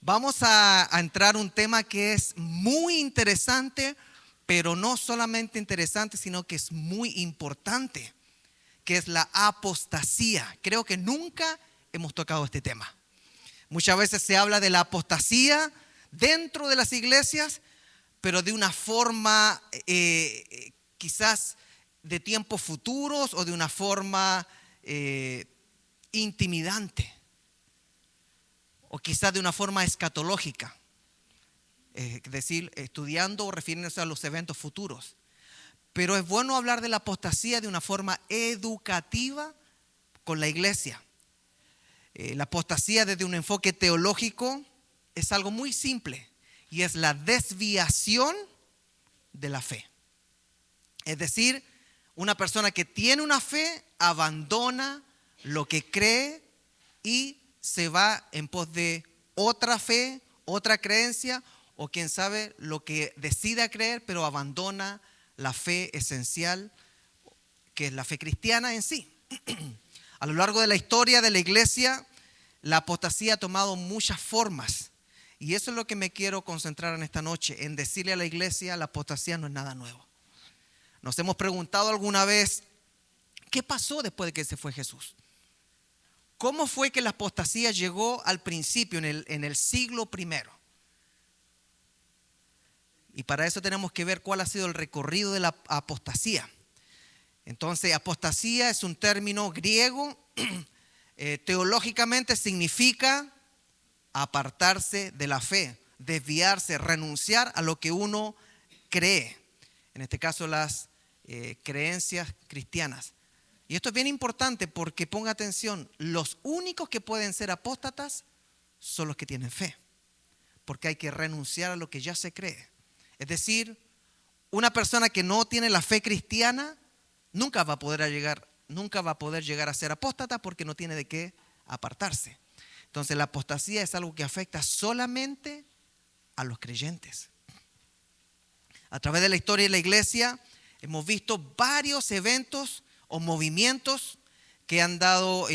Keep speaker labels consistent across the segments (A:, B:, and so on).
A: Vamos a entrar a un tema que es muy interesante, pero no solamente interesante, sino que es muy importante, que es la apostasía. Creo que nunca hemos tocado este tema. Muchas veces se habla de la apostasía dentro de las iglesias, pero de una forma quizás de tiempos futuros o de una forma intimidante, o quizás de una forma escatológica, es decir, estudiando o refiriéndose a los eventos futuros. Pero es bueno hablar de la apostasía de una forma educativa con la iglesia. La apostasía desde un enfoque teológico es algo muy simple y es la desviación de la fe. Es decir, una persona que tiene una fe abandona lo que cree y se va en pos de otra fe, otra creencia, o quién sabe lo que decida creer, pero abandona la fe esencial, que es la fe cristiana en sí. A lo largo de la historia de la iglesia, la apostasía ha tomado muchas formas. Y eso es lo que me quiero concentrar en esta noche, en decirle a la iglesia: la apostasía no es nada nuevo. Nos hemos preguntado alguna vez, ¿qué pasó después de que se fue Jesús? ¿Cómo fue que la apostasía llegó al principio, en el siglo primero? Y para eso tenemos que ver cuál ha sido el recorrido de la apostasía. Entonces, apostasía es un término griego, teológicamente significa apartarse de la fe, desviarse, renunciar a lo que uno cree. En este caso, las creencias cristianas. Y esto es bien importante porque, ponga atención, los únicos que pueden ser apóstatas son los que tienen fe, porque hay que renunciar a lo que ya se cree. Es decir, una persona que no tiene la fe cristiana nunca va a poder llegar a ser apóstata, porque no tiene de qué apartarse. Entonces, la apostasía es algo que afecta solamente a los creyentes. A través de la historia de la iglesia hemos visto varios eventos o movimientos que han dado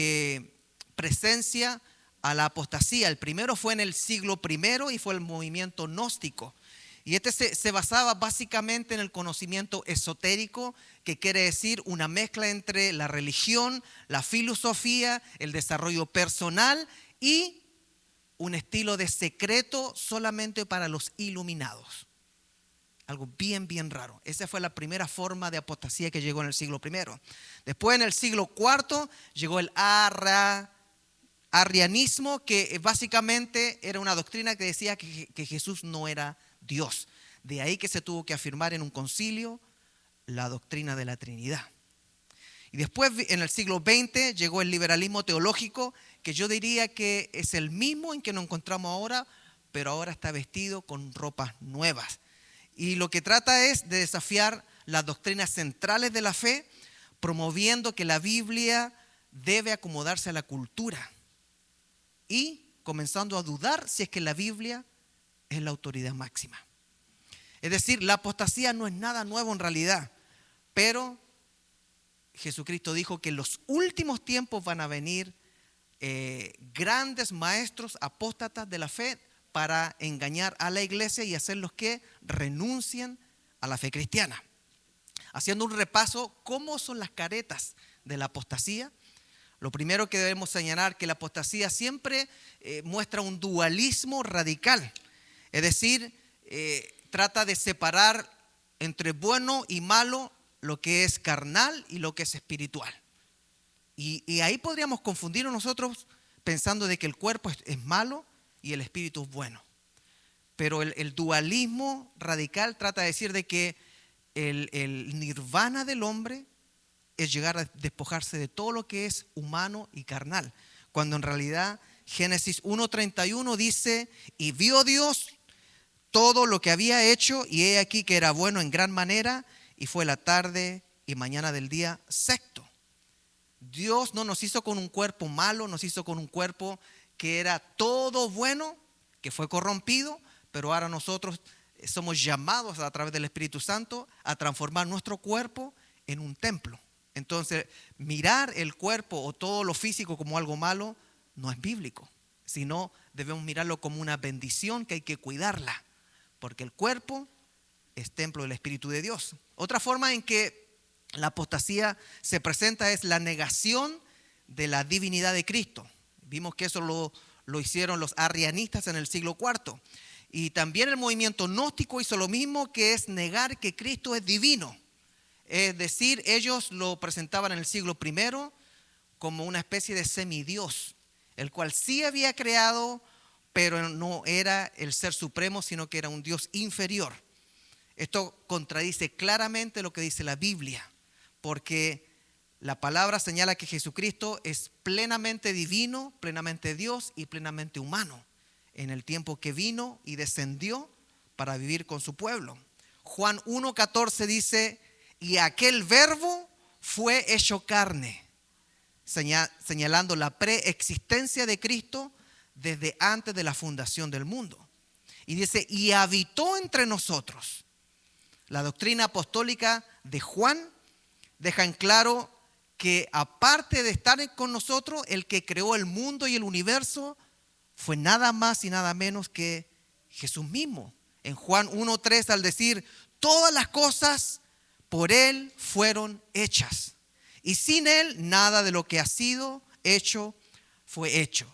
A: presencia a la apostasía. El primero fue en el siglo I y fue el movimiento gnóstico. Y este se basaba básicamente en el conocimiento esotérico, que quiere decir una mezcla entre la religión, la filosofía, el desarrollo personal y un estilo de secreto solamente para los iluminados. Algo bien, bien raro. Esa fue la primera forma de apostasía que llegó en el siglo I. Después, en el siglo IV, llegó el arrianismo, que básicamente era una doctrina que decía que Jesús no era Dios. De ahí que se tuvo que afirmar en un concilio la doctrina de la Trinidad. Y después, en el siglo XX, llegó el liberalismo teológico, que yo diría que es el mismo en que nos encontramos ahora, pero ahora está vestido con ropas nuevas. Y lo que trata es de desafiar las doctrinas centrales de la fe, promoviendo que la Biblia debe acomodarse a la cultura y comenzando a dudar si es que la Biblia es la autoridad máxima. Es decir, la apostasía no es nada nuevo en realidad, pero Jesucristo dijo que en los últimos tiempos van a venir grandes maestros apóstatas de la fe para engañar a la iglesia y hacerlos que renuncien a la fe cristiana. Haciendo un repaso, ¿cómo son las caretas de la apostasía? Lo primero que debemos señalar, que la apostasía siempre muestra un dualismo radical. Es decir, trata de separar entre bueno y malo lo que es carnal y lo que es espiritual. Y ahí podríamos confundirnos nosotros pensando de que el cuerpo es malo y el espíritu es bueno. Pero el dualismo radical trata de decir de que el nirvana del hombre es llegar a despojarse de todo lo que es humano y carnal, cuando en realidad Génesis 1:31 dice: y vio Dios todo lo que había hecho, y he aquí que era bueno en gran manera, y fue la tarde y mañana del día sexto. Dios no nos hizo con un cuerpo malo, nos hizo con un cuerpo que era todo bueno, que fue corrompido, pero ahora nosotros somos llamados a través del Espíritu Santo a transformar nuestro cuerpo en un templo. Entonces, mirar el cuerpo o todo lo físico como algo malo no es bíblico, sino debemos mirarlo como una bendición que hay que cuidarla, porque el cuerpo es templo del Espíritu de Dios. Otra forma en que la apostasía se presenta es la negación de la divinidad de Cristo. Vimos que eso lo hicieron los arrianistas en el siglo IV. Y también el movimiento gnóstico hizo lo mismo, que es negar que Cristo es divino. Es decir, ellos lo presentaban en el siglo I como una especie de semidios, el cual sí había creado, pero no era el ser supremo, sino que era un Dios inferior. Esto contradice claramente lo que dice la Biblia, porque la palabra señala que Jesucristo es plenamente divino, plenamente Dios y plenamente humano en el tiempo que vino y descendió para vivir con su pueblo. Juan 1:14 dice: y aquel verbo fue hecho carne, señalando la preexistencia de Cristo desde antes de la fundación del mundo. Y dice: y habitó entre nosotros. La doctrina apostólica de Juan deja en claro que aparte de estar con nosotros, el que creó el mundo y el universo fue nada más y nada menos que Jesús mismo. En Juan 1:3, al decir: todas las cosas por Él fueron hechas, y sin Él nada de lo que ha sido hecho fue hecho.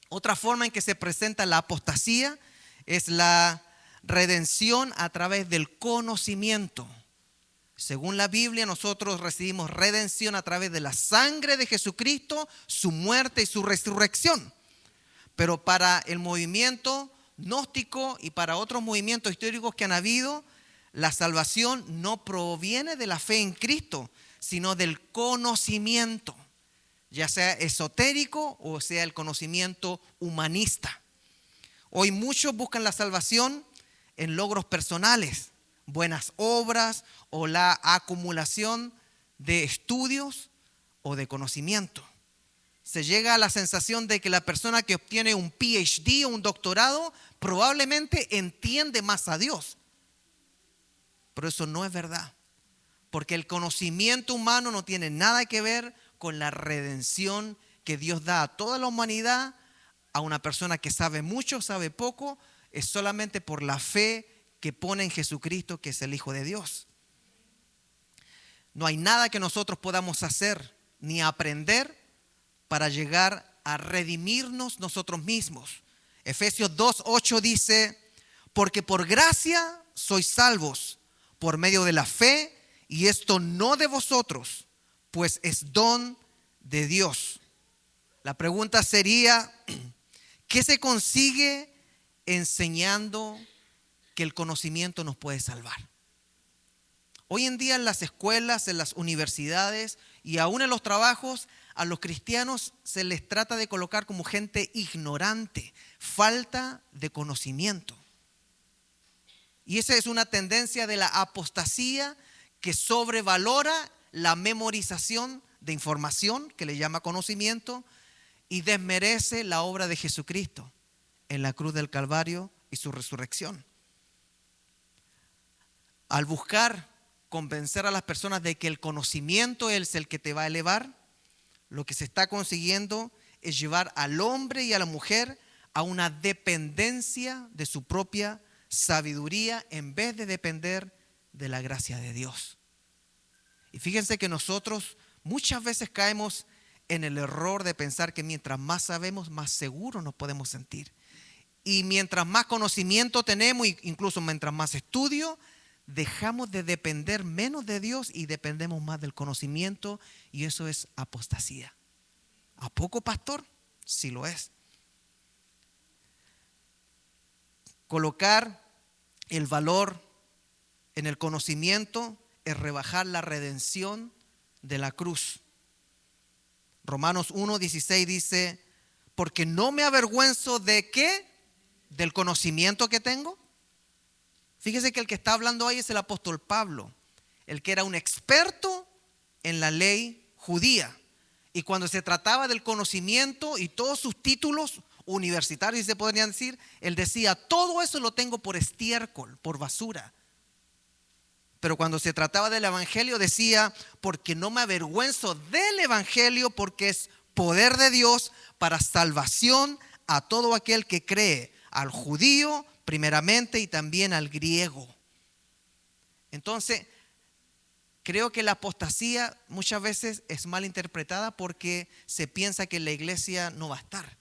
A: Otra forma en que se presenta la apostasía es la redención a través del conocimiento. Según la Biblia, nosotros recibimos redención a través de la sangre de Jesucristo, su muerte y su resurrección. Pero para el movimiento gnóstico y para otros movimientos históricos que han habido, la salvación no proviene de la fe en Cristo, sino del conocimiento, ya sea esotérico o sea el conocimiento humanista. Hoy muchos buscan la salvación en logros personales, buenas obras o la acumulación de estudios o de conocimiento. Se llega a la sensación de que la persona que obtiene un PhD o un doctorado probablemente entiende más a Dios. Pero eso no es verdad, porque el conocimiento humano no tiene nada que ver con la redención que Dios da a toda la humanidad. A una persona que sabe mucho, sabe poco, es solamente por la fe que pone en Jesucristo, que es el Hijo de Dios. No hay nada que nosotros podamos hacer ni aprender para llegar a redimirnos nosotros mismos. Efesios 2:8 dice: porque por gracia sois salvos por medio de la fe, y esto no de vosotros, pues es don de Dios. La pregunta sería: ¿qué se consigue enseñando que el conocimiento nos puede salvar? Hoy en día en las escuelas, en las universidades y aún en los trabajos, a los cristianos se les trata de colocar como gente ignorante, falta de conocimiento. Y esa es una tendencia de la apostasía que sobrevalora la memorización de información, que le llama conocimiento, y desmerece la obra de Jesucristo en la cruz del Calvario y su resurrección. Al buscar convencer a las personas de que el conocimiento es el que te va a elevar, lo que se está consiguiendo es llevar al hombre y a la mujer a una dependencia de su propia sabiduría en vez de depender de la gracia de Dios. Y fíjense que nosotros muchas veces caemos en el error de pensar que mientras más sabemos, más seguros nos podemos sentir. Y mientras más conocimiento tenemos, incluso mientras más estudio, dejamos de depender menos de Dios y dependemos más del conocimiento, y eso es apostasía. ¿A poco, pastor? Sí lo es. Colocar el valor en el conocimiento es rebajar la redención de la cruz. Romanos 1:16 dice: porque no me avergüenzo de ¿qué? Del conocimiento que tengo. Fíjese que el que está hablando ahí es el apóstol Pablo, el que era un experto en la ley judía. Y cuando se trataba del conocimiento y todos sus títulos universitarios, se podrían decir, él decía: todo eso lo tengo por estiércol, por basura. Pero cuando se trataba del evangelio decía: porque no me avergüenzo del evangelio, porque es poder de Dios para salvación a todo aquel que cree, al judío primeramente y también al griego. Entonces, creo que la apostasía muchas veces es mal interpretada porque se piensa que la iglesia no va a estar.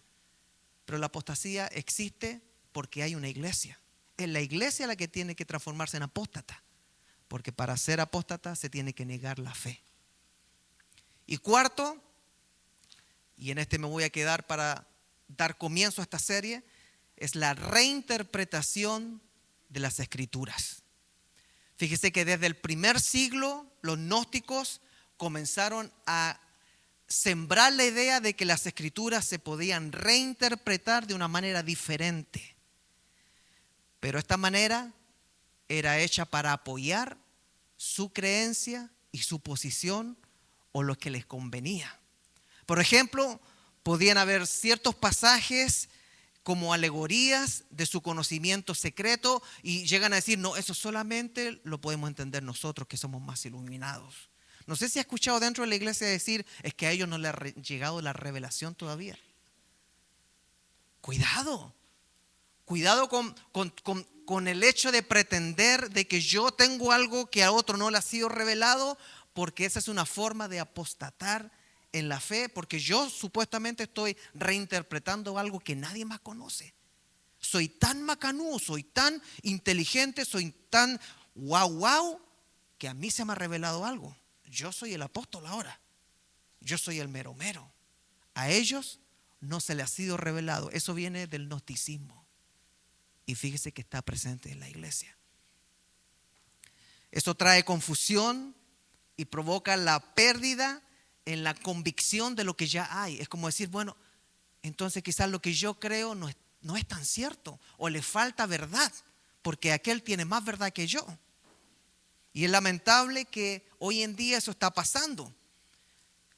A: Pero la apostasía existe porque hay una iglesia. Es la iglesia la que tiene que transformarse en apóstata, porque para ser apóstata se tiene que negar la fe. Y cuarto, y en este me voy a quedar para dar comienzo a esta serie, es la reinterpretación de las escrituras. Fíjese que desde el primer siglo los gnósticos comenzaron a sembrar la idea de que las escrituras se podían reinterpretar de una manera diferente. Pero esta manera era hecha para apoyar su creencia y su posición o lo que les convenía. Por ejemplo, podían haber ciertos pasajes como alegorías de su conocimiento secreto y llegan a decir, no, eso solamente lo podemos entender nosotros que somos más iluminados. No sé si ha escuchado dentro de la iglesia decir, es que a ellos no les ha llegado la revelación todavía. Cuidado con el hecho de pretender de que yo tengo algo que a otro no le ha sido revelado, porque esa es una forma de apostatar en la fe, porque yo supuestamente estoy reinterpretando algo que nadie más conoce. Soy tan macanudo, soy tan inteligente, soy tan wow, que a mí se me ha revelado algo. Yo soy el apóstol ahora. Yo soy el mero. A ellos no se les ha sido revelado. Eso viene del gnosticismo. Y fíjese que está presente en la iglesia. Eso trae confusión y provoca la pérdida en la convicción de lo que ya hay. Es como decir, bueno, entonces quizás lo que yo creo no es tan cierto, o le falta verdad, porque aquel tiene más verdad que yo. Y es lamentable que hoy en día eso está pasando.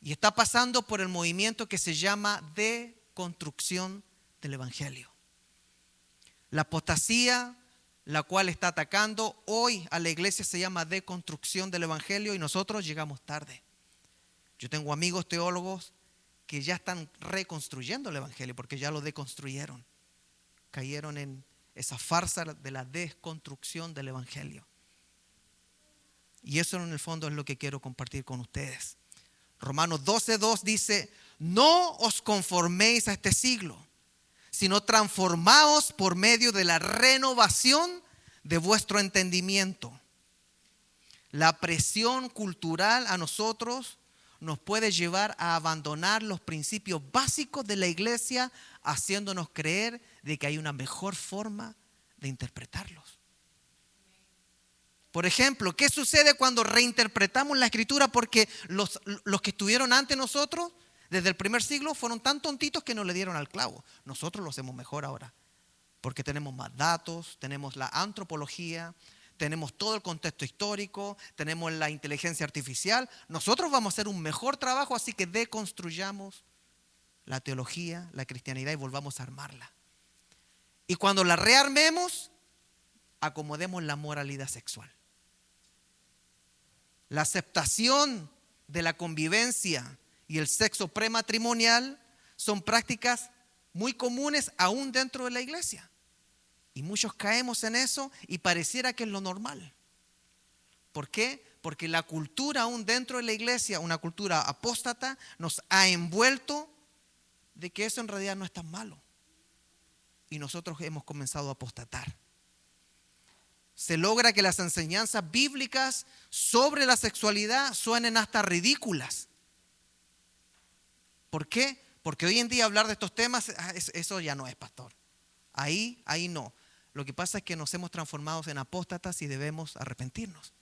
A: Y está pasando por el movimiento que se llama deconstrucción del evangelio. La apostasía, la cual está atacando hoy a la iglesia, se llama deconstrucción del evangelio, y nosotros llegamos tarde. Yo tengo amigos teólogos que ya están reconstruyendo el evangelio porque ya lo deconstruyeron. Cayeron en esa farsa de la desconstrucción del evangelio. Y eso en el fondo es lo que quiero compartir con ustedes. Romanos 12:2 dice, no os conforméis a este siglo, sino transformaos por medio de la renovación de vuestro entendimiento. La presión cultural a nosotros nos puede llevar a abandonar los principios básicos de la iglesia, haciéndonos creer de que hay una mejor forma de interpretarlos. Por ejemplo, ¿qué sucede cuando reinterpretamos la escritura? Porque los que estuvieron antes nosotros, desde el primer siglo, fueron tan tontitos que no le dieron al clavo. Nosotros lo hacemos mejor ahora, porque tenemos más datos, tenemos la antropología, tenemos todo el contexto histórico, tenemos la inteligencia artificial. Nosotros vamos a hacer un mejor trabajo, así que deconstruyamos la teología, la cristianidad y volvamos a armarla. Y cuando la rearmemos, acomodemos la moralidad sexual. La aceptación de la convivencia y el sexo prematrimonial son prácticas muy comunes aún dentro de la iglesia. Y muchos caemos en eso y pareciera que es lo normal. ¿Por qué? Porque la cultura aún dentro de la iglesia, una cultura apóstata, nos ha envuelto de que eso en realidad no es tan malo. Y nosotros hemos comenzado a apostatar. Se logra que las enseñanzas bíblicas sobre la sexualidad suenen hasta ridículas. ¿Por qué? Porque hoy en día hablar de estos temas, eso ya no es, pastor. Ahí no. Lo que pasa es que nos hemos transformado en apóstatas y debemos arrepentirnos.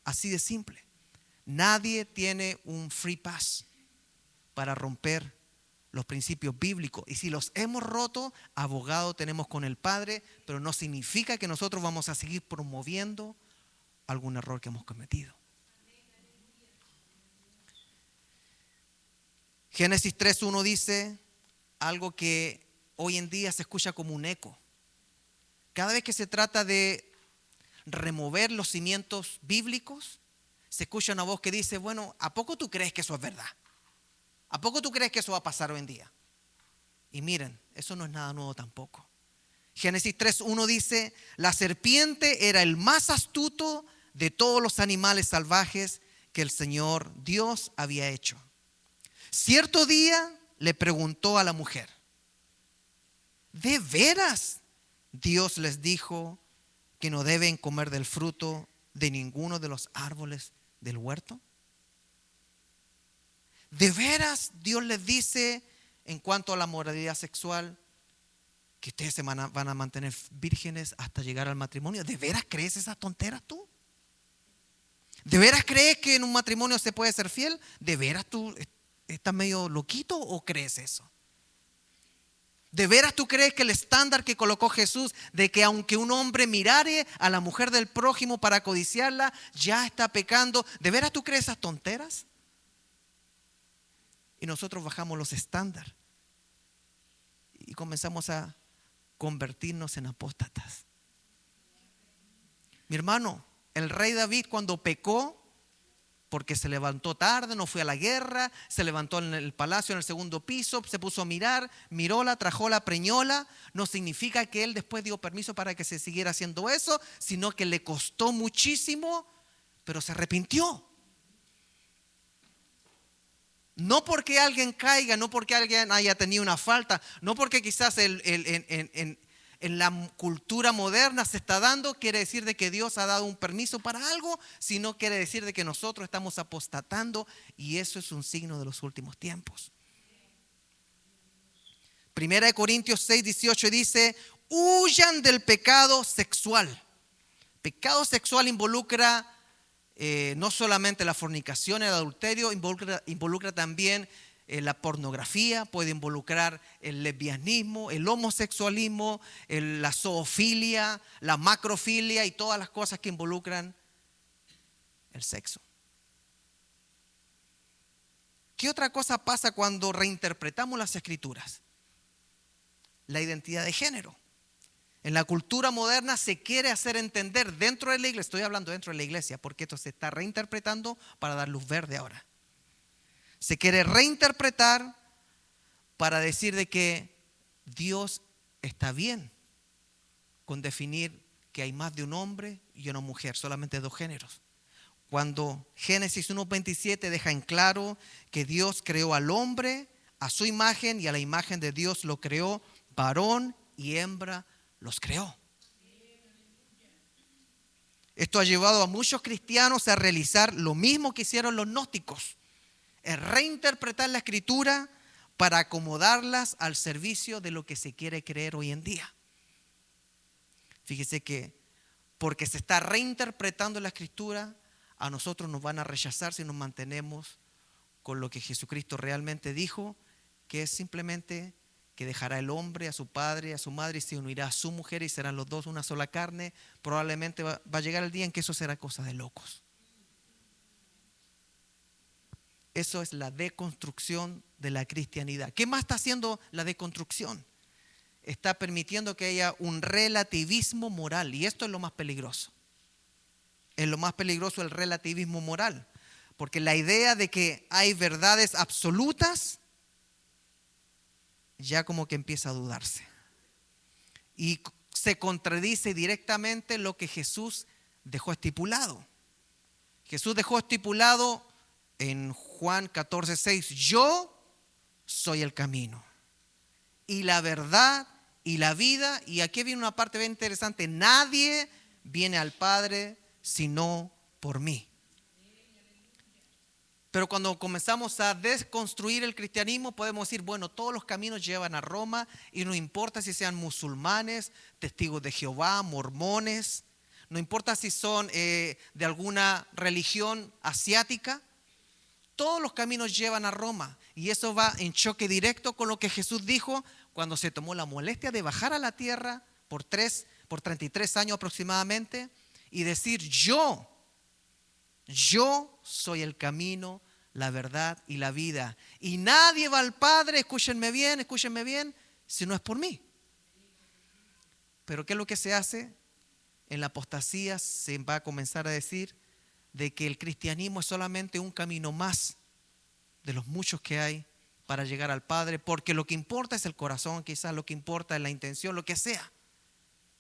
A: Así de simple. Nadie tiene un free pass para romper los principios bíblicos. Y si los hemos roto, abogado tenemos con el Padre, pero no significa que nosotros vamos a seguir promoviendo algún error que hemos cometido. Génesis 3:1 dice algo que hoy en día se escucha como un eco. Cada vez que se trata de remover los cimientos bíblicos, se escucha una voz que dice, bueno, ¿a poco tú crees que eso es verdad? ¿A poco tú crees que eso va a pasar hoy en día? Y miren, eso no es nada nuevo tampoco. Génesis 3:1 dice: la serpiente era el más astuto de todos los animales salvajes que el Señor Dios había hecho. Cierto día le preguntó a la mujer: ¿de veras Dios les dijo que no deben comer del fruto de ninguno de los árboles del huerto? ¿De veras Dios les dice en cuanto a la moralidad sexual que ustedes van a mantener vírgenes hasta llegar al matrimonio? ¿De veras crees esas tonteras tú? ¿De veras crees que en un matrimonio se puede ser fiel? ¿De veras tú estás medio loquito o crees eso? ¿De veras tú crees que el estándar que colocó Jesús de que aunque un hombre mirare a la mujer del prójimo para codiciarla, ya está pecando? ¿De veras tú crees esas tonteras? Y nosotros bajamos los estándares y comenzamos a convertirnos en apóstatas. Mi hermano, el rey David, cuando pecó, porque se levantó tarde, no fue a la guerra, se levantó en el palacio en el segundo piso, se puso a mirar, miróla, trajóla, preñóla, no significa que él después dio permiso para que se siguiera haciendo eso, sino que le costó muchísimo, pero se arrepintió. No porque alguien caiga, no porque alguien haya tenido una falta, no porque quizás en la cultura moderna se está dando, quiere decir de que Dios ha dado un permiso para algo, sino quiere decir de que nosotros estamos apostatando, y eso es un signo de los últimos tiempos. Primera de Corintios 6:18 dice: huyan del pecado sexual. Pecado sexual involucra no solamente la fornicación, el adulterio, involucra también la pornografía, puede involucrar el lesbianismo, el homosexualismo, la zoofilia, la macrofilia y todas las cosas que involucran el sexo. ¿Qué otra cosa pasa cuando reinterpretamos las escrituras? La identidad de género. En la cultura moderna se quiere hacer entender dentro de la iglesia, estoy hablando dentro de la iglesia porque esto se está reinterpretando para dar luz verde ahora. Se quiere reinterpretar para decir de que Dios está bien con definir que hay más de un hombre y una mujer, solamente dos géneros. Cuando Génesis 1:27 deja en claro que Dios creó al hombre a su imagen y a la imagen de Dios lo creó, varón y hembra los creó. Esto ha llevado a muchos cristianos a realizar lo mismo que hicieron los gnósticos, es reinterpretar la escritura para acomodarlas al servicio de lo que se quiere creer hoy en día. Fíjese que porque se está reinterpretando la escritura, a nosotros nos van a rechazar si nos mantenemos con lo que Jesucristo realmente dijo, que es simplemente que dejará el hombre a su padre, a su madre, y se unirá a su mujer y serán los dos una sola carne. Probablemente va a llegar el día en que eso será cosa de locos. Eso es la deconstrucción de la cristianidad. ¿Qué más está haciendo la deconstrucción? Está permitiendo que haya un relativismo moral, y esto es lo más peligroso. Es lo más peligroso el relativismo moral, porque la idea de que hay verdades absolutas ya como que empieza a dudarse. Y se contradice directamente lo que Jesús dejó estipulado. Jesús dejó estipulado en Juan 14:6: yo soy el camino y la verdad y la vida. Y aquí viene una parte bien interesante: nadie viene al Padre sino por mí. Pero cuando comenzamos a desconstruir el cristianismo, podemos decir, bueno, todos los caminos llevan a Roma, y no importa si sean musulmanes, testigos de Jehová, mormones, no importa si son de alguna religión asiática, todos los caminos llevan a Roma. Y eso va en choque directo con lo que Jesús dijo cuando se tomó la molestia de bajar a la tierra por 33 años aproximadamente y decir: yo soy el camino, la verdad y la vida, y nadie va al Padre, escúchenme bien, si no es por mí. Pero ¿qué es lo que se hace? En la apostasía se va a comenzar a decir de que el cristianismo es solamente un camino más de los muchos que hay para llegar al Padre, porque lo que importa es el corazón, quizás lo que importa es la intención, lo que sea.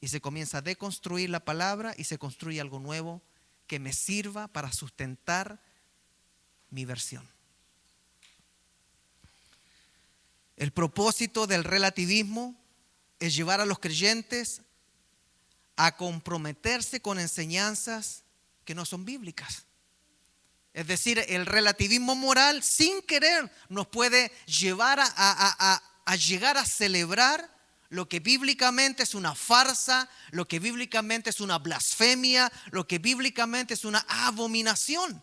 A: Y se comienza a deconstruir la palabra y se construye algo nuevo que me sirva para sustentar mi versión. El propósito del relativismo es llevar a los creyentes a comprometerse con enseñanzas que no son bíblicas. Es decir, el relativismo moral sin querer nos puede llevar a llegar a celebrar lo que bíblicamente es una farsa, lo que bíblicamente es una blasfemia, lo que bíblicamente es una abominación.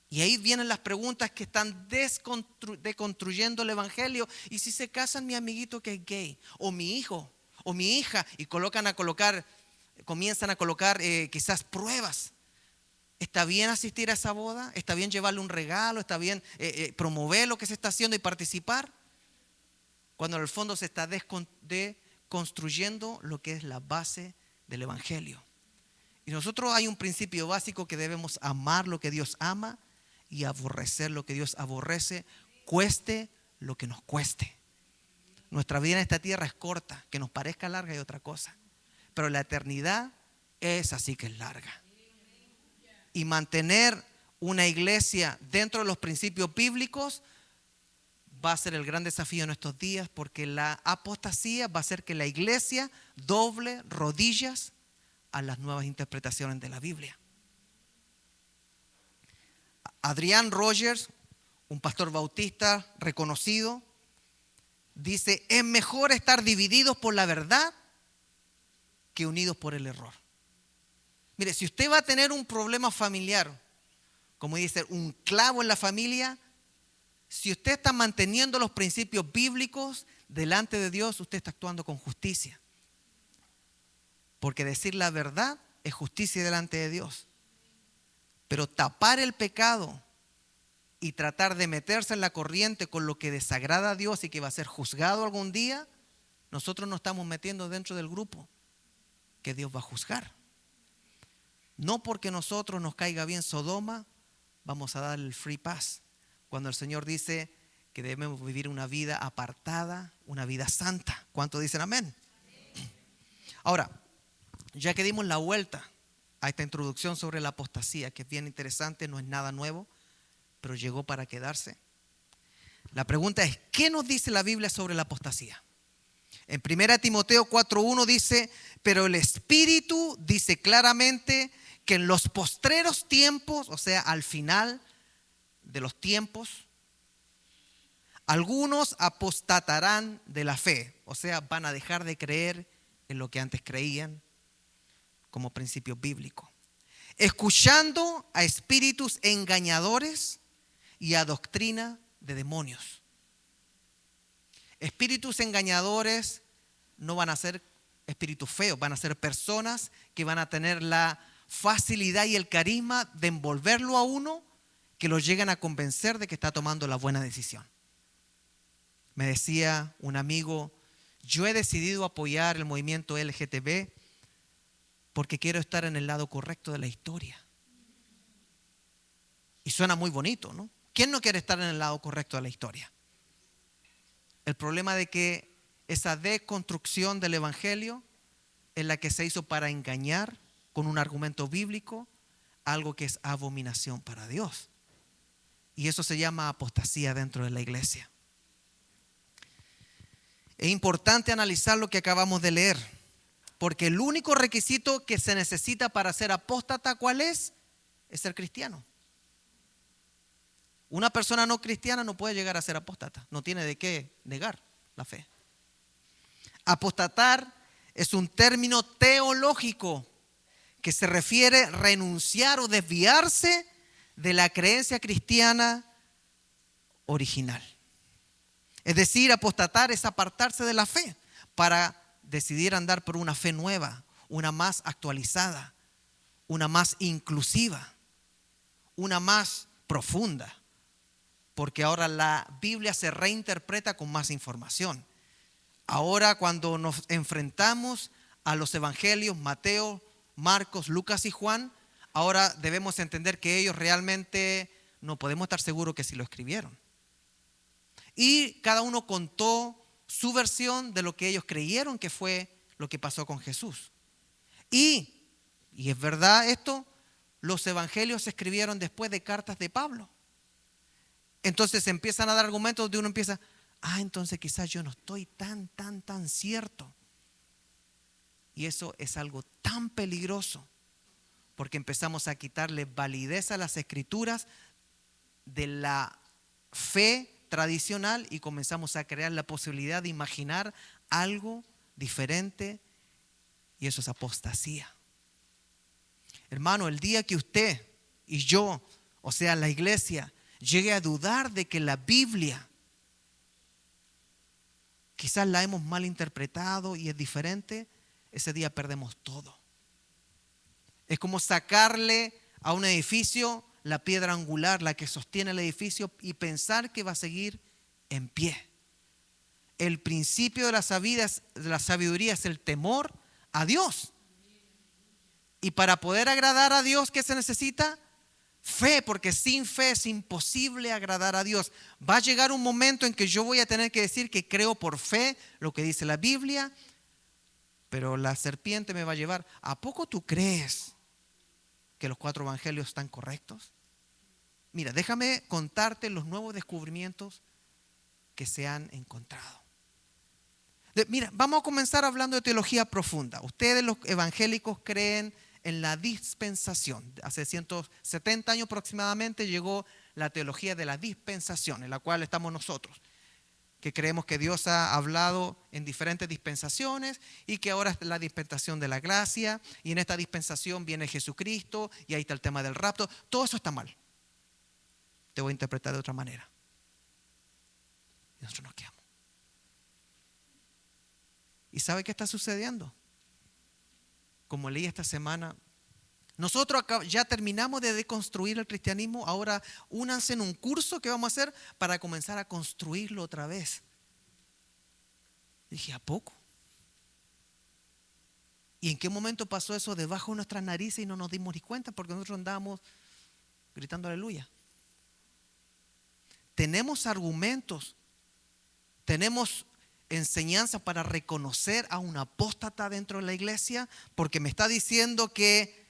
A: Y ahí vienen las preguntas que están deconstruyendo el evangelio. ¿Y si se casan mi amiguito que es gay? O mi hijo, o mi hija, y comienzan a colocar quizás pruebas. ¿Está bien asistir a esa boda? ¿Está bien llevarle un regalo? ¿Está bien promover lo que se está haciendo y participar? Cuando en el fondo se está deconstruyendo lo que es la base del evangelio. Y nosotros hay un principio básico que debemos amar lo que Dios ama y aborrecer lo que Dios aborrece, cueste lo que nos cueste. Nuestra vida en esta tierra es corta, que nos parezca larga y otra cosa, pero la eternidad es así que es larga. Y mantener una iglesia dentro de los principios bíblicos va a ser el gran desafío en estos días, porque la apostasía va a hacer que la iglesia doble rodillas a las nuevas interpretaciones de la Biblia. Adrian Rogers, un pastor bautista reconocido, dice: es mejor estar divididos por la verdad que unidos por el error. Mire, si usted va a tener un problema familiar, como dice, un clavo en la familia, si usted está manteniendo los principios bíblicos delante de Dios, usted está actuando con justicia. Porque decir la verdad es justicia delante de Dios. Pero tapar el pecado y tratar de meterse en la corriente con lo que desagrada a Dios y que va a ser juzgado algún día, nosotros nos estamos metiendo dentro del grupo que Dios va a juzgar. No porque nosotros nos caiga bien Sodoma, vamos a dar el free pass. Cuando el Señor dice que debemos vivir una vida apartada, una vida santa. ¿Cuántos dicen amén? Ahora, ya que dimos la vuelta a esta introducción sobre la apostasía, que es bien interesante, no es nada nuevo, pero llegó para quedarse. La pregunta es, ¿qué nos dice la Biblia sobre la apostasía? En 1 Timoteo 4:1 dice: pero el Espíritu dice claramente que en los postreros tiempos, o sea, al final de los tiempos, algunos apostatarán de la fe, o sea, van a dejar de creer en lo que antes creían como principio bíblico, escuchando a espíritus engañadores y a doctrina de demonios. Espíritus engañadores no van a ser espíritus feos, van a ser personas que van a tener la facilidad y el carisma de envolverlo a uno, que lo llegan a convencer de que está tomando la buena decisión. Me decía un amigo: yo he decidido apoyar el movimiento LGTB porque quiero estar en el lado correcto de la historia. Y suena muy bonito, ¿no? ¿Quién no quiere estar en el lado correcto de la historia? El problema de que esa deconstrucción del evangelio es la que se hizo para engañar con un argumento bíblico algo que es abominación para Dios. Y eso se llama apostasía dentro de la iglesia. Es importante analizar lo que acabamos de leer, porque el único requisito que se necesita para ser apóstata, ¿cuál es? Es ser cristiano. Una persona no cristiana no puede llegar a ser apóstata, no tiene de qué negar la fe. Apostatar es un término teológico que se refiere a renunciar o desviarse de la creencia cristiana original. Es decir, apostatar es apartarse de la fe para decidir andar por una fe nueva, una más actualizada, una más inclusiva, una más profunda. Porque ahora la Biblia se reinterpreta con más información. Ahora, cuando nos enfrentamos a los evangelios, Mateo, Marcos, Lucas y Juan, ahora debemos entender que ellos realmente no podemos estar seguros que sí lo escribieron. y cada uno contó su versión de lo que ellos creyeron que fue lo que pasó con Jesús. Y es verdad esto, los evangelios se escribieron después de cartas de Pablo. Entonces se empiezan a dar argumentos donde uno empieza, entonces quizás yo no estoy tan cierto. Y eso es algo tan peligroso, porque empezamos a quitarle validez a las escrituras de la fe tradicional y comenzamos a crear la posibilidad de imaginar algo diferente, y eso es apostasía. Hermano, el día que usted y yo, o sea, la iglesia, llegue a dudar de que la Biblia quizás la hemos malinterpretado y es diferente, ese día perdemos todo. Es como sacarle a un edificio la piedra angular, la que sostiene el edificio, y pensar que va a seguir en pie. El principio de la sabiduría es el temor a Dios. Y para poder agradar a Dios, ¿qué se necesita? Fe, porque sin fe es imposible agradar a Dios. Va a llegar un momento en que yo voy a tener que decir que creo por fe lo que dice la Biblia, pero la serpiente me va a llevar. ¿A poco tú crees que los 4 evangelios están correctos? Mira, déjame contarte los nuevos descubrimientos que se han encontrado. Mira, vamos a comenzar hablando de teología profunda. Ustedes los evangélicos creen en la dispensación. Hace 170 años aproximadamente llegó la teología de la dispensación, en la cual estamos nosotros, que creemos que Dios ha hablado en diferentes dispensaciones y que ahora es la dispensación de la gracia, y en esta dispensación viene Jesucristo y ahí está el tema del rapto. Todo eso está mal. Te voy a interpretar de otra manera. Y nosotros nos quedamos. ¿Y sabe qué está sucediendo? Como leí esta semana, nosotros acá ya terminamos de deconstruir el cristianismo. Ahora únanse en un curso que vamos a hacer para comenzar a construirlo otra vez. Dije, ¿a poco? ¿Y en qué momento pasó eso debajo de nuestras narices y no nos dimos ni cuenta? Porque nosotros andábamos gritando aleluya. Tenemos argumentos, tenemos enseñanza para reconocer a un apóstata dentro de la iglesia, porque me está diciendo que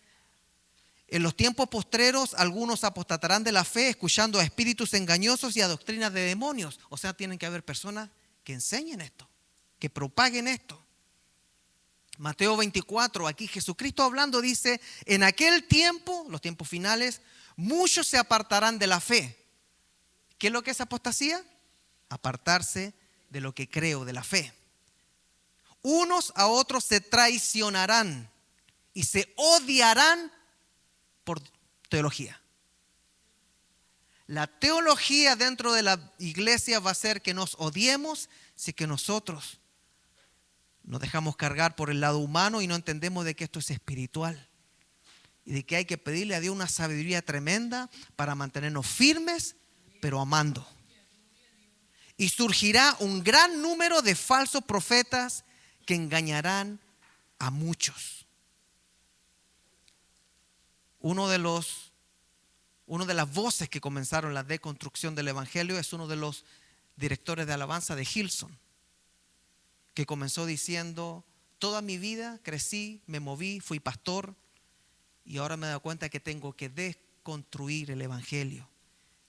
A: en los tiempos postreros algunos apostatarán de la fe, escuchando a espíritus engañosos y a doctrinas de demonios. O sea, tienen que haber personas que enseñen esto, que propaguen esto. Mateo 24, aquí Jesucristo hablando dice, en aquel tiempo, los tiempos finales, muchos se apartarán de la fe. ¿Qué es lo que es apostasía? Apartarse de lo que creo, de la fe. Unos a otros se traicionarán y se odiarán por teología. La teología dentro de la iglesia va a ser que nos odiemos si que nosotros nos dejamos cargar por el lado humano y no entendemos de que esto es espiritual y de que hay que pedirle a Dios una sabiduría tremenda para mantenernos firmes, pero amando. Y surgirá un gran número de falsos profetas que engañarán a muchos. Una de las voces que comenzaron la deconstrucción del evangelio es uno de los directores de alabanza de Hillsong, que comenzó diciendo, toda mi vida crecí, me moví, fui pastor y ahora me he dado cuenta que tengo que deconstruir el evangelio.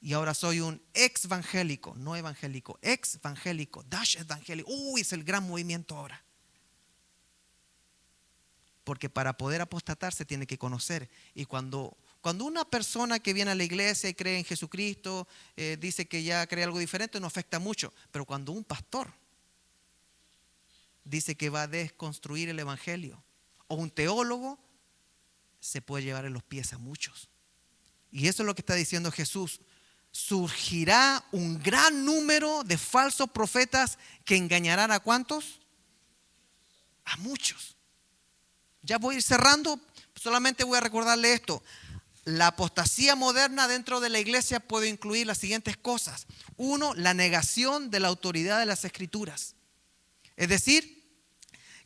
A: Y ahora soy un ex-evangélico, no evangélico, ex-evangélico, dash evangélico. Es el gran movimiento ahora. Porque para poder apostatar se tiene que conocer. Y cuando una persona que viene a la iglesia y cree en Jesucristo, dice que ya cree algo diferente, no afecta mucho. Pero cuando un pastor dice que va a desconstruir el evangelio, o un teólogo, se puede llevar en los pies a muchos. Y eso es lo que está diciendo Jesús. Surgirá un gran número de falsos profetas que engañarán ¿a cuántos? A muchos. Ya voy a ir cerrando, solamente voy a recordarle esto. La apostasía moderna dentro de la iglesia puede incluir las siguientes cosas. 1, la negación de la autoridad de las escrituras. Es decir,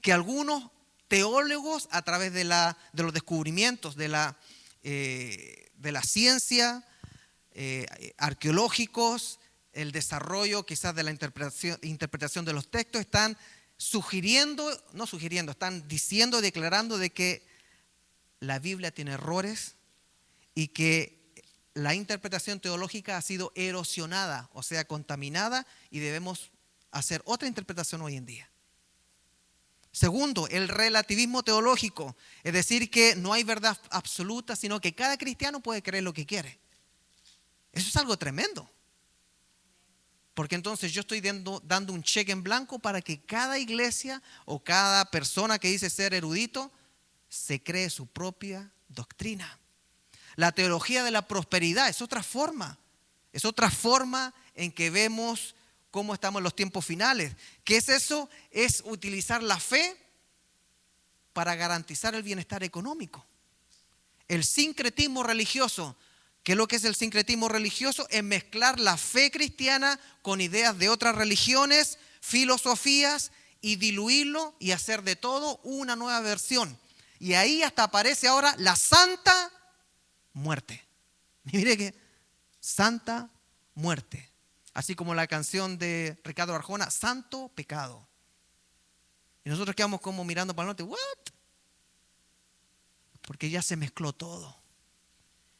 A: que algunos teólogos a través de los descubrimientos de la ciencia, arqueológicos, el desarrollo quizás de la interpretación de los textos, están están diciendo, declarando de que la Biblia tiene errores y que la interpretación teológica ha sido erosionada, o sea, contaminada, y debemos hacer otra interpretación hoy en día. Segundo, el relativismo teológico, es decir, que no hay verdad absoluta, sino que cada cristiano puede creer lo que quiere. Eso es algo tremendo. Porque entonces yo estoy dando un cheque en blanco para que cada iglesia o cada persona que dice ser erudito se cree su propia doctrina. La teología de la prosperidad es otra forma. Es otra forma en que vemos cómo estamos en los tiempos finales. ¿Qué es eso? Es utilizar la fe para garantizar el bienestar económico. El sincretismo religioso. ¿Qué es lo que es el sincretismo religioso? Es mezclar la fe cristiana con ideas de otras religiones, filosofías, y diluirlo y hacer de todo una nueva versión. Y ahí hasta aparece ahora la santa muerte. Mire que santa muerte. Así como la canción de Ricardo Arjona, Santo Pecado. Y nosotros quedamos como mirando para el norte, ¿what? Porque ya se mezcló todo.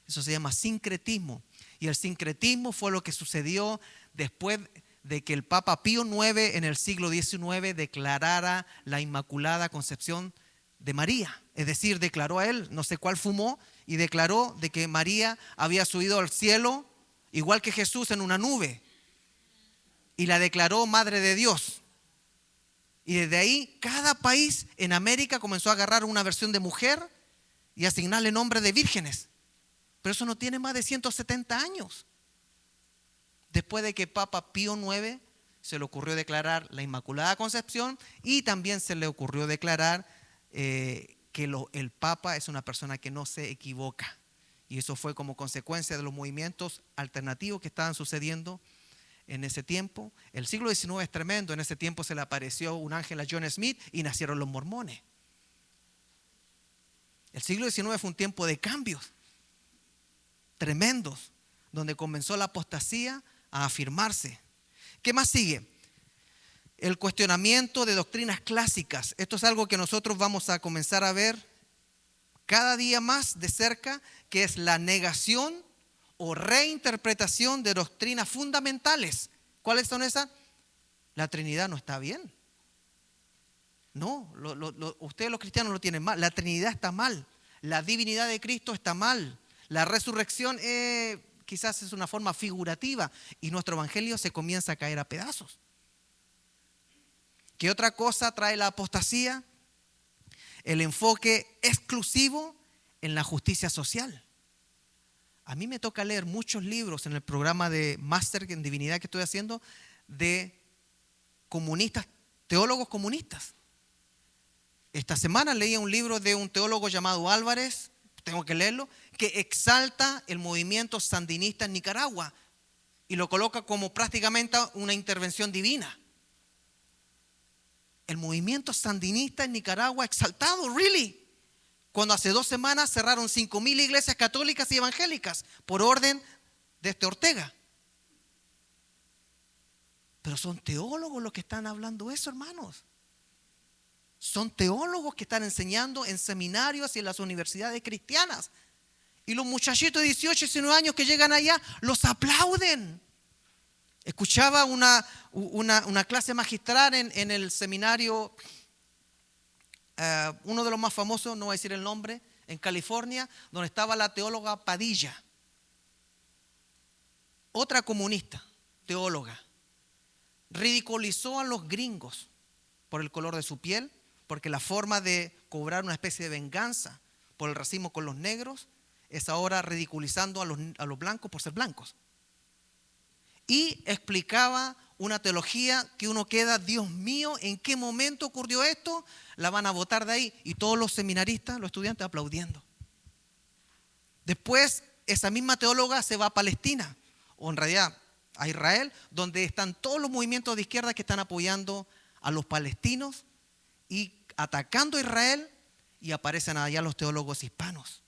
A: Eso se llama sincretismo. Y el sincretismo fue lo que sucedió después de que el Papa Pío IX en el siglo XIX declarara la Inmaculada Concepción de María. Es decir, declaró a él, no sé cuál fumó, y declaró de que María había subido al cielo igual que Jesús en una nube. Y la declaró Madre de Dios. Y desde ahí cada país en América comenzó a agarrar una versión de mujer y asignarle nombre de vírgenes. Pero eso no tiene más de 170 años. Después de que Papa Pío IX se le ocurrió declarar la Inmaculada Concepción, y también se le ocurrió declarar que el Papa es una persona que no se equivoca. Y eso fue como consecuencia de los movimientos alternativos que estaban sucediendo en ese tiempo. El siglo XIX es tremendo. En ese tiempo se le apareció un ángel a John Smith y nacieron los mormones. El siglo XIX fue un tiempo de cambios tremendos, donde comenzó la apostasía a afirmarse. ¿Qué más sigue? El cuestionamiento de doctrinas clásicas. Esto es algo que nosotros vamos a comenzar a ver cada día más de cerca, que es la negación o reinterpretación de doctrinas fundamentales. ¿Cuáles son esas? La Trinidad no está bien. No, ustedes los cristianos lo tienen mal. La Trinidad está mal. La divinidad de Cristo está mal. La resurrección quizás es una forma figurativa, y nuestro evangelio se comienza a caer a pedazos. ¿Qué otra cosa trae la apostasía? El enfoque exclusivo en la justicia social. A mí me toca leer muchos libros en el programa de máster en divinidad que estoy haciendo de comunistas, teólogos comunistas. Esta semana leí un libro de un teólogo llamado Álvarez, tengo que leerlo, que exalta el movimiento sandinista en Nicaragua y lo coloca como prácticamente una intervención divina. El movimiento sandinista en Nicaragua exaltado, really. Cuando hace 2 semanas cerraron 5,000 iglesias católicas y evangélicas por orden de Ortega. Pero son teólogos los que están hablando eso, hermanos. Son teólogos que están enseñando en seminarios y en las universidades cristianas. Y los muchachitos de 18 y 19 años que llegan allá los aplauden. Escuchaba una clase magistral en el seminario, uno de los más famosos, no voy a decir el nombre, en California, donde estaba la teóloga Padilla. Otra comunista, teóloga, ridiculizó a los gringos por el color de su piel, porque la forma de cobrar una especie de venganza por el racismo con los negros es ahora ridiculizando a los blancos por ser blancos. Y explicaba una teología que uno queda, Dios mío, ¿en qué momento ocurrió esto? La van a botar de ahí. Y todos los seminaristas, los estudiantes aplaudiendo. Después, esa misma teóloga se va a Palestina, o en realidad a Israel, donde están todos los movimientos de izquierda que están apoyando a los palestinos y atacando a Israel, y aparecen allá los teólogos hispanos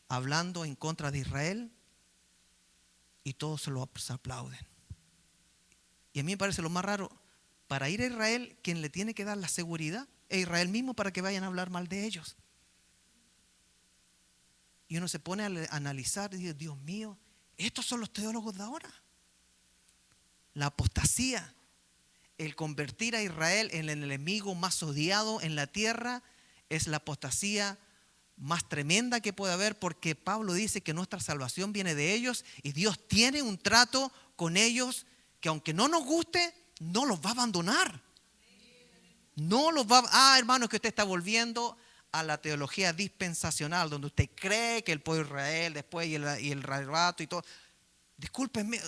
A: hablando en contra de Israel, y todos se lo aplauden. Y a mí me parece lo más raro, para ir a Israel, quien le tiene que dar la seguridad es Israel mismo para que vayan a hablar mal de ellos. Y uno se pone a analizar y dice, Dios mío, estos son los teólogos de ahora. La apostasía, el convertir a Israel en el enemigo más odiado en la tierra, es la apostasía más tremenda que puede haber, porque Pablo dice que nuestra salvación viene de ellos y Dios tiene un trato con ellos que aunque no nos guste, no los va a abandonar. No los va a... hermano, es que usted está volviendo a la teología dispensacional, donde usted cree que el pueblo de Israel después y el arrebato y todo. Discúlpenme,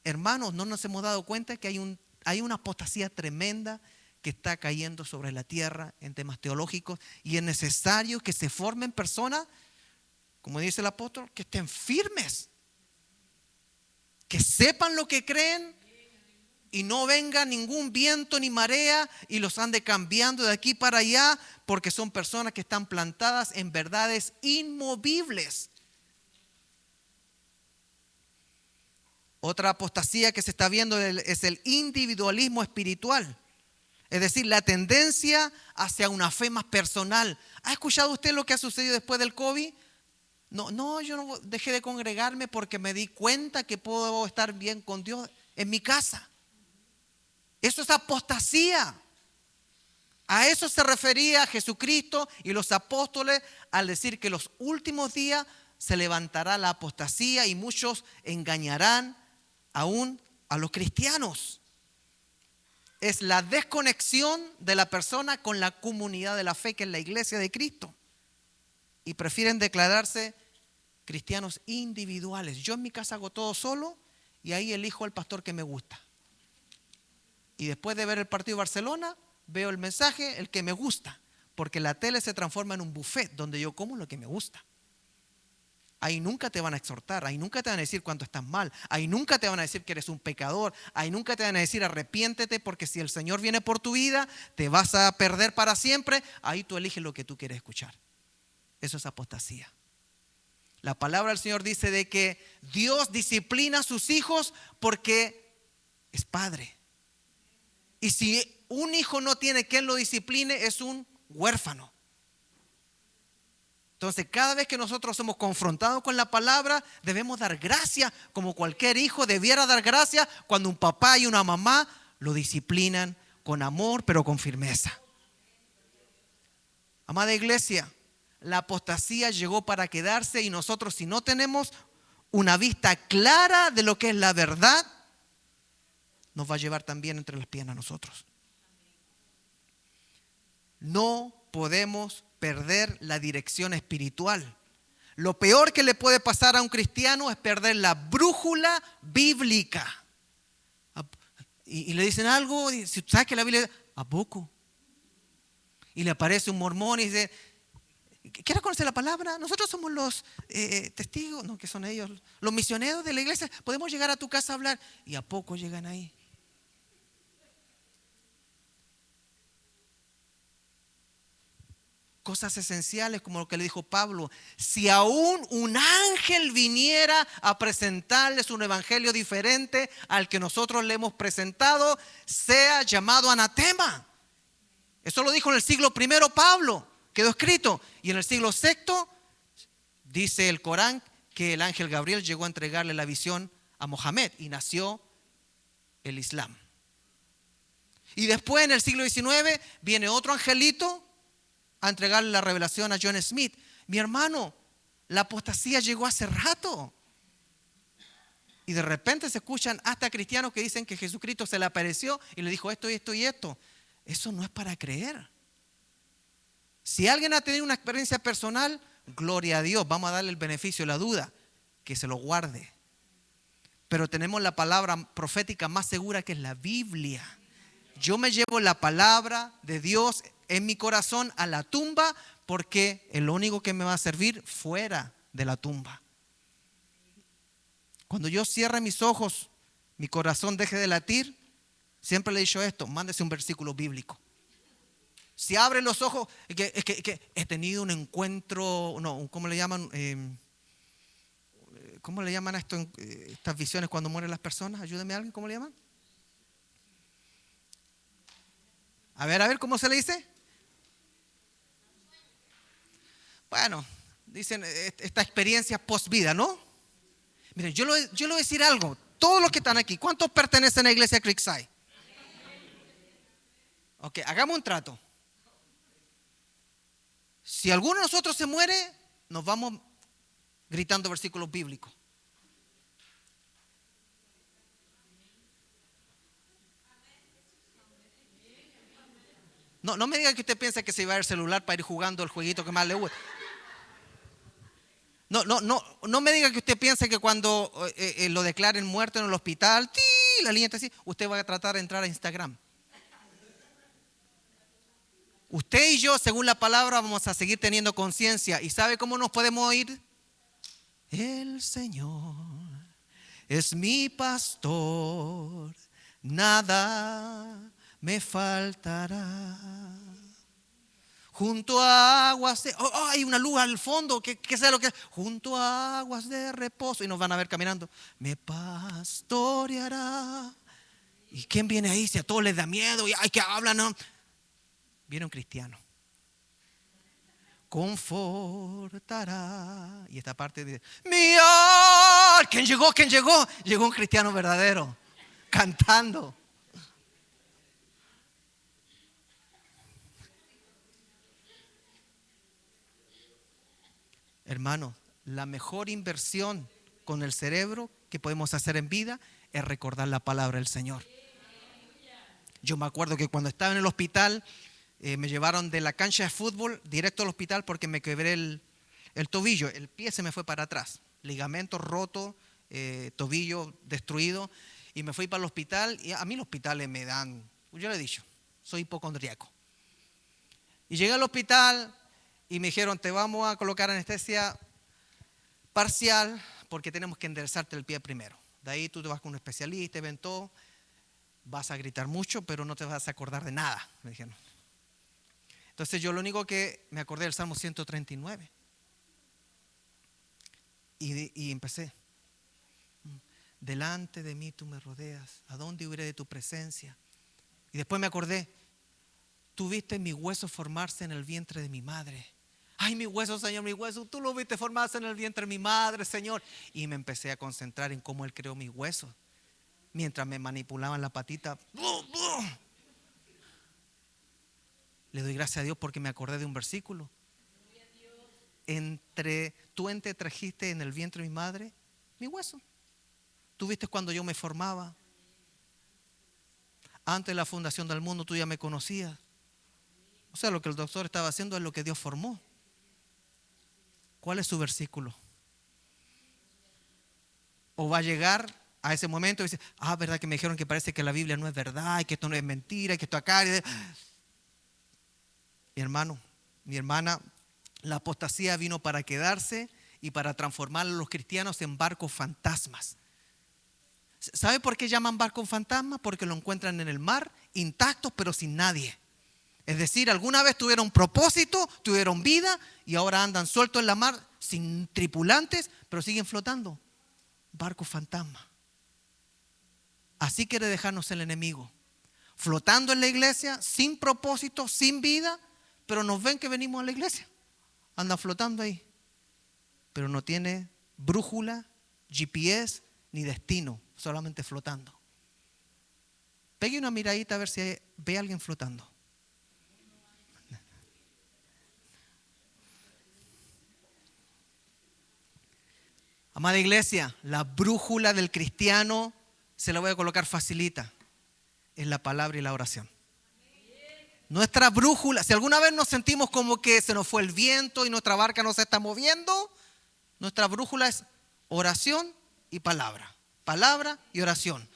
A: hermanos, no nos hemos dado cuenta que hay una apostasía tremenda que está cayendo sobre la tierra en temas teológicos, y es necesario que se formen personas, como dice el apóstol, que estén firmes, que sepan lo que creen y no venga ningún viento ni marea y los ande cambiando de aquí para allá, porque son personas que están plantadas en verdades inmovibles. Otra apostasía que se está viendo es el individualismo espiritual. Es decir, la tendencia hacia una fe más personal. ¿Ha escuchado usted lo que ha sucedido después del COVID? No, yo no dejé de congregarme porque me di cuenta que puedo estar bien con Dios en mi casa. Eso es apostasía. A eso se refería Jesucristo y los apóstoles al decir que los últimos días se levantará la apostasía y muchos engañarán aún a los cristianos. Es la desconexión de la persona con la comunidad de la fe, que es la iglesia de Cristo. Y prefieren declararse cristianos individuales. Yo en mi casa hago todo solo y ahí elijo al pastor que me gusta. Y después de ver el partido de Barcelona, veo el mensaje, el que me gusta. Porque la tele se transforma en un buffet donde yo como lo que me gusta. Ahí nunca te van a exhortar, ahí nunca te van a decir cuánto estás mal, ahí nunca te van a decir que eres un pecador, ahí nunca te van a decir arrepiéntete, porque si el Señor viene por tu vida, te vas a perder para siempre. Ahí tú eliges lo que tú quieres escuchar. Eso es apostasía. La palabra del Señor dice de que Dios disciplina a sus hijos porque es padre. Y si un hijo no tiene quien lo discipline, es un huérfano. Entonces, cada vez que nosotros somos confrontados con la palabra, debemos dar gracias, como cualquier hijo debiera dar gracias cuando un papá y una mamá lo disciplinan con amor, pero con firmeza. Amada iglesia, la apostasía llegó para quedarse, y nosotros, si no tenemos una vista clara de lo que es la verdad, nos va a llevar también entre las piernas a nosotros. No podemos perder la dirección espiritual. Lo peor que le puede pasar a un cristiano es perder la brújula bíblica. Y le dicen algo, y ¿sabes que la Biblia dice? ¿A poco? Y le aparece un mormón y dice, ¿quieres conocer la palabra? Nosotros somos los testigos, no, que son ellos, los misioneros de la iglesia. Podemos llegar a tu casa a hablar. ¿Y a poco llegan ahí? Cosas esenciales como lo que le dijo Pablo: si aún un ángel viniera a presentarles un evangelio diferente al que nosotros le hemos presentado, sea llamado anatema. Eso lo dijo en el siglo I Pablo, quedó escrito. Y en el siglo VI dice el Corán que el ángel Gabriel llegó a entregarle la visión a Mohammed y nació el Islam. Y después, en el siglo XIX, viene otro angelito a entregarle la revelación a John Smith. Mi hermano, la apostasía llegó hace rato. Y de repente se escuchan hasta cristianos que dicen que Jesucristo se le apareció y le dijo esto y esto y esto. Eso no es para creer. Si alguien ha tenido una experiencia personal, gloria a Dios, vamos a darle el beneficio de la duda, que se lo guarde. Pero tenemos la palabra profética más segura, que es la Biblia. Yo me llevo la palabra de Dios en mi corazón a la tumba, porque es lo único que me va a servir fuera de la tumba. Cuando yo cierre mis ojos, mi corazón deje de latir, siempre le he dicho esto: mándese un versículo bíblico. Si abre los ojos, que he tenido un encuentro, no, ¿cómo le llaman? ¿Cómo le llaman a esto, estas visiones cuando mueren las personas? Ayúdeme alguien, ¿cómo le llaman? A ver, ¿cómo se le dice? Bueno, dicen esta experiencia post-vida, ¿no? Miren, yo le voy a decir algo. Todos los que están aquí, ¿cuántos pertenecen a la iglesia Creekside? Ok, hagamos un trato. Si alguno de nosotros se muere, nos vamos gritando versículos bíblicos. No me diga que usted piensa que se va a ir al celular para ir jugando el jueguito que más le gusta. No me diga que usted piensa que cuando lo declaren muerto en el hospital, la línea está así, usted va a tratar de entrar a Instagram. Usted y yo, según la palabra, vamos a seguir teniendo conciencia. ¿Y sabe cómo nos podemos oír? El Señor es mi pastor, nada me faltará. Junto a aguas de... hay una luz al fondo, ¿qué sé lo que es? Junto a aguas de reposo. Y nos van a ver caminando. Me pastoreará. ¿Y quién viene ahí? Si a todos les da miedo y hay que hablar, ¿no? Viene un cristiano. Confortará. Y esta parte dice, ¿quién llegó? Llegó un cristiano verdadero, cantando. Hermano, la mejor inversión con el cerebro que podemos hacer en vida es recordar la palabra del Señor. Yo me acuerdo que cuando estaba en el hospital, me llevaron de la cancha de fútbol directo al hospital porque me quebré el tobillo. El pie se me fue para atrás, ligamento roto, tobillo destruido. Y me fui para el hospital. Y a mí los hospitales me dan, yo le he dicho, soy hipocondriaco. Y llegué al hospital y me dijeron, te vamos a colocar anestesia parcial porque tenemos que enderezarte el pie primero. De ahí tú te vas con un especialista, ven todo. Vas a gritar mucho, pero no te vas a acordar de nada, me dijeron. Entonces yo lo único que me acordé del Salmo 139. Y empecé. Delante de mí tú me rodeas. ¿A dónde huiré de tu presencia? Y después me acordé. Tú viste mi hueso formarse en el vientre de mi madre. Ay, mi hueso, Señor, mi hueso. Tú lo viste formarse en el vientre de mi madre, Señor. Y me empecé a concentrar en cómo Él creó mis huesos. Mientras me manipulaban la patita. Le doy gracias a Dios porque me acordé de un versículo. Tú trajiste en el vientre de mi madre mi hueso. Tú viste cuando yo me formaba. Antes de la fundación del mundo tú ya me conocías. O sea, lo que el doctor estaba haciendo es lo que Dios formó. ¿Cuál es su versículo? O va a llegar a ese momento y dice, verdad que me dijeron que parece que la Biblia no es verdad y que esto no es mentira y que esto acá. Mi hermano, mi hermana, la apostasía vino para quedarse y para transformar a los cristianos en barcos fantasmas. ¿Sabe por qué llaman barcos fantasmas? Porque lo encuentran en el mar, intactos pero sin nadie. Es decir, alguna vez tuvieron propósito, tuvieron vida y ahora andan sueltos en la mar sin tripulantes, pero siguen flotando. Barcos fantasmas. Así quiere dejarnos el enemigo. Flotando en la iglesia, sin propósito, sin vida, pero nos ven que venimos a la iglesia. Anda flotando ahí. Pero no tiene brújula, GPS, ni destino. Solamente flotando. Pegue una miradita a ver si ve a alguien flotando. Amada iglesia, la brújula del cristiano se la voy a colocar facilita. Es la palabra y la oración. Nuestra brújula, si alguna vez nos sentimos como que se nos fue el viento y nuestra barca no se está moviendo, nuestra brújula es oración y palabra. Palabra y oración.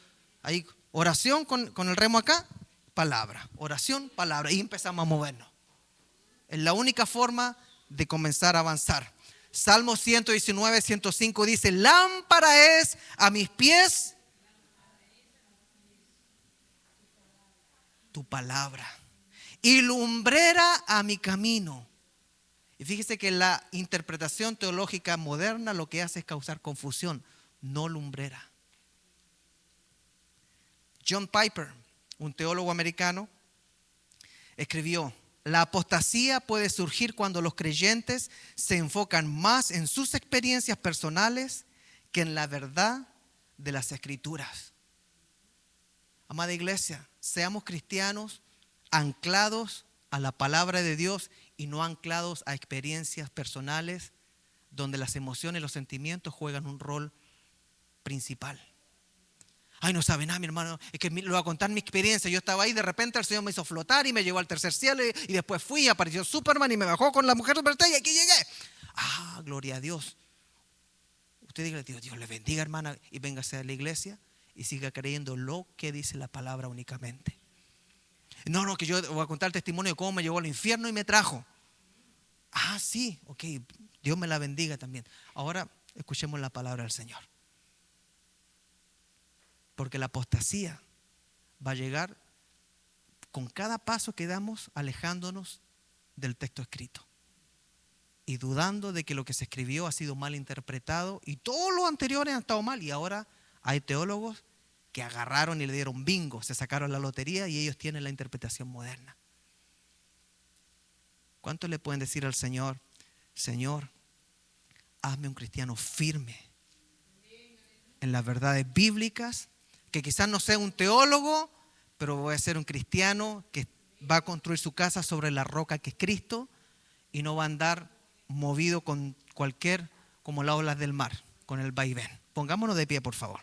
A: Ahí, oración con el remo acá, palabra. Oración, palabra. Y empezamos a movernos. Es la única forma de comenzar a avanzar. Salmo 119, 105 dice, lámpara es a mis pies tu palabra y lumbrera a mi camino. Y fíjese que la interpretación teológica moderna lo que hace es causar confusión, no lumbrera. John Piper, un teólogo americano, escribió: la apostasía puede surgir cuando los creyentes se enfocan más en sus experiencias personales que en la verdad de las Escrituras. Amada iglesia, seamos cristianos anclados a la palabra de Dios y no anclados a experiencias personales donde las emociones y los sentimientos juegan un rol principal. Ay, no sabe nada, mi hermano, es que le voy a contar mi experiencia. Yo estaba ahí, de repente el Señor me hizo flotar y me llevó al tercer cielo y después fui y apareció Superman y me bajó con la mujer superestrella y aquí llegué. Ah, gloria a Dios. Usted diga, Dios le bendiga, hermana, y véngase a la iglesia y siga creyendo lo que dice la palabra únicamente. No, que yo voy a contar el testimonio de cómo me llevó al infierno y me trajo. Ah, sí, ok, Dios me la bendiga también. Ahora escuchemos la palabra del Señor. Porque la apostasía va a llegar con cada paso que damos alejándonos del texto escrito y dudando de que lo que se escribió ha sido mal interpretado y todos los anteriores han estado mal. Y ahora hay teólogos que agarraron y le dieron bingo, se sacaron la lotería y ellos tienen la interpretación moderna. ¿Cuántos le pueden decir al Señor: Señor, hazme un cristiano firme en las verdades bíblicas, que quizás no sea un teólogo, pero voy a ser un cristiano que va a construir su casa sobre la roca que es Cristo y no va a andar movido con cualquier, como las olas del mar, con el vaivén? Pongámonos de pie, por favor.